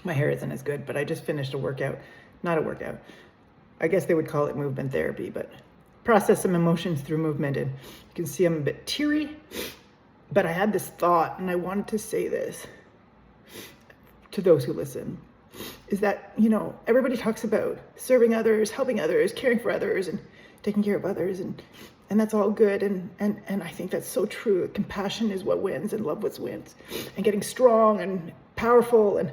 My hair isn't as good, but I just finished a workout. Not a workout. I guess they would call it movement therapy, but process some emotions through movement. And you can see I'm a bit teary, but I had this thought and I wanted to say this to those who listen, is that, everybody talks about serving others, helping others, caring for others, and taking care of others. And that's all good. And I think that's so true. Compassion is what wins and love what wins. And getting strong and powerful. And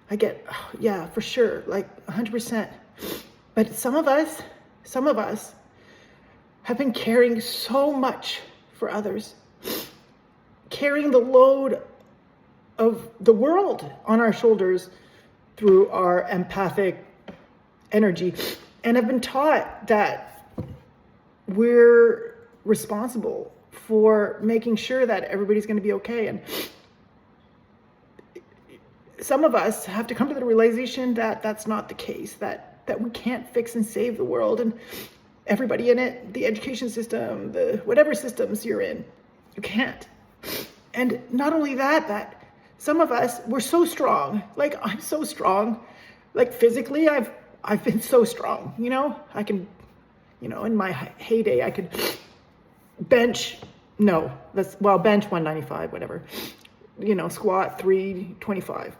I get, yeah, for sure, like 100%. But some of us have been carrying so much for others, carrying the load of the world on our shoulders through our empathic energy, and have been taught that we're responsible for making sure that everybody's going to be okay. And some of us have to come to the realization that that's not the case, that we can't fix and save the world and everybody in it, the education system, the whatever systems you're in, you can't. And not only that some of us, we're so strong. Like, I'm so strong. Like, physically, I've been so strong, I can, in my heyday, I could bench 195, whatever, squat 325.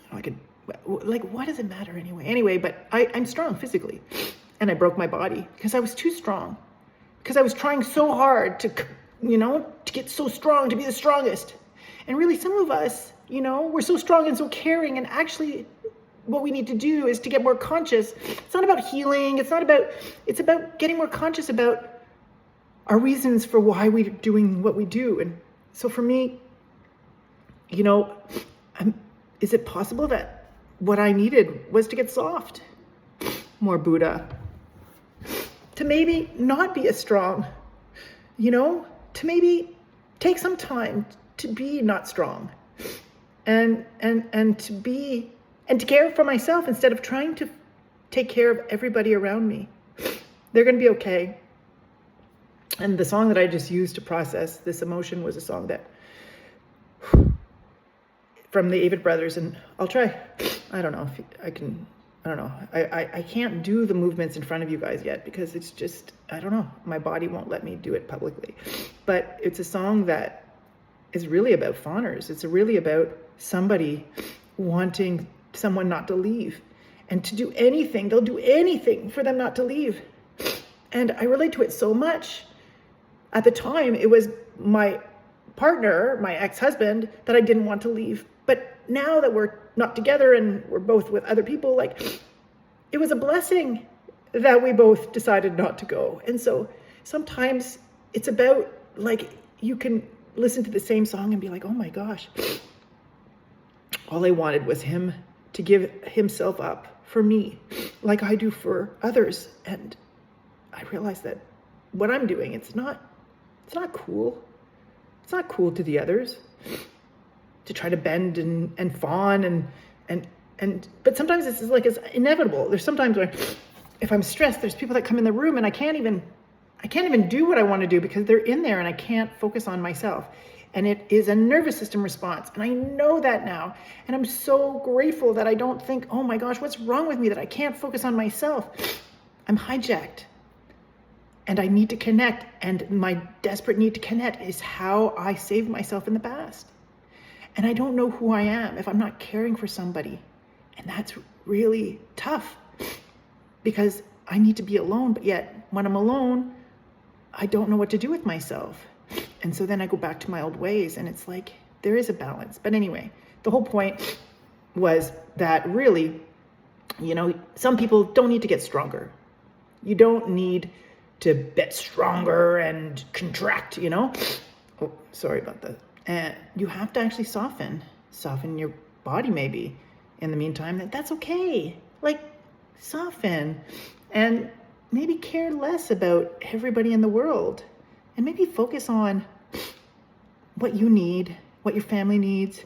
I could, like, what does it matter anyway? But I'm strong physically, and I broke my body because I was too strong, because I was trying so hard to get so strong, to be the strongest. And really, some of us, we're so strong and so caring, and actually what we need to do is to get more conscious. It's not about healing. It's about getting more conscious about our reasons for why we're doing what we do. And so for me, is it possible that what I needed was to get soft? More Buddha. To maybe not be as strong, to maybe take some time to be not strong, and to care for myself instead of trying to take care of everybody around me. They're going to be okay. And the song that I just used to process this emotion was a song that from the Avett Brothers, and I'll try. I don't know if I can. I don't know. I can't do the movements in front of you guys yet because it's just, I don't know. My body won't let me do it publicly. But it's a song that is really about fawners. It's really about somebody wanting someone not to leave, and to do anything. They'll do anything for them not to leave. And I relate to it so much. At the time, it was my partner, my ex-husband, that I didn't want to leave. But now that we're not together and we're both with other people, like, it was a blessing that we both decided not to go. And so sometimes it's about, like, you can listen to the same song and be like, oh my gosh, all I wanted was him to give himself up for me, like I do for others. And I realized that what I'm doing, it's not cool. It's not cool to the others to try to bend and fawn but sometimes it's inevitable. There's sometimes where if I'm stressed, there's people that come in the room and I can't even do what I want to do because they're in there and I can't focus on myself. And it is a nervous system response. And I know that now. And I'm so grateful that I don't think, oh my gosh, what's wrong with me that I can't focus on myself? I'm hijacked. And I need to connect. And my desperate need to connect is how I saved myself in the past. And I don't know who I am if I'm not caring for somebody. And that's really tough because I need to be alone. But yet when I'm alone, I don't know what to do with myself. And so then I go back to my old ways, and it's like, there is a balance. But anyway, the whole point was that really, some people don't need to get stronger. You don't need to get stronger and contract, Oh, sorry about that. And you have to actually soften your body maybe in the meantime. That's okay. Like, soften and maybe care less about everybody in the world. And maybe focus on what you need, what your family needs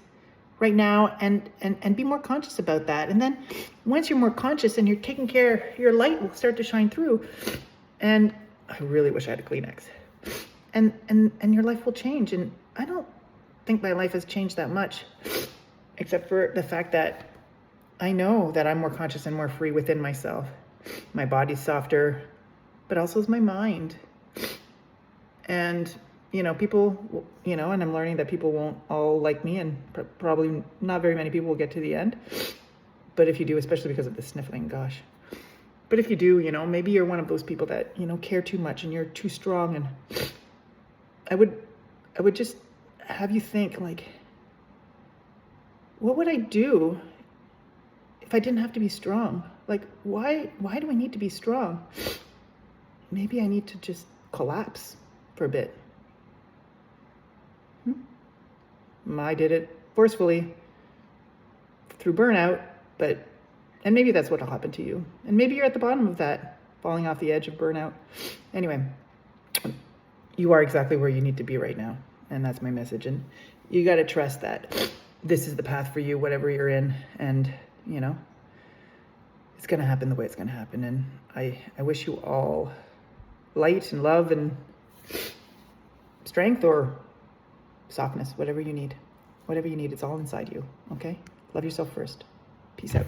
right now, and be more conscious about that. And then once you're more conscious and you're taking care, your light will start to shine through. And I really wish I had a Kleenex. And your life will change. And I don't think my life has changed that much, except for the fact that I know that I'm more conscious and more free within myself. My body's softer, but also is my mind. And, people, and I'm learning that people won't all like me, and probably not very many people will get to the end. But if you do, especially because of the sniffling, gosh. But if you do, maybe you're one of those people that, care too much and you're too strong. And I would just have you think, like, what would I do if I didn't have to be strong? Like, why do I need to be strong? Maybe I need to just collapse for a bit. I did it forcefully through burnout, and maybe that's what'll happen to you. And maybe you're at the bottom of that, falling off the edge of burnout. Anyway, you are exactly where you need to be right now. And that's my message. And you got to trust that this is the path for you, whatever you're in. And, it's going to happen the way it's going to happen. And I wish you all light and love and strength or softness, whatever you need. Whatever you need, it's all inside you. Okay? Love yourself first. Peace out.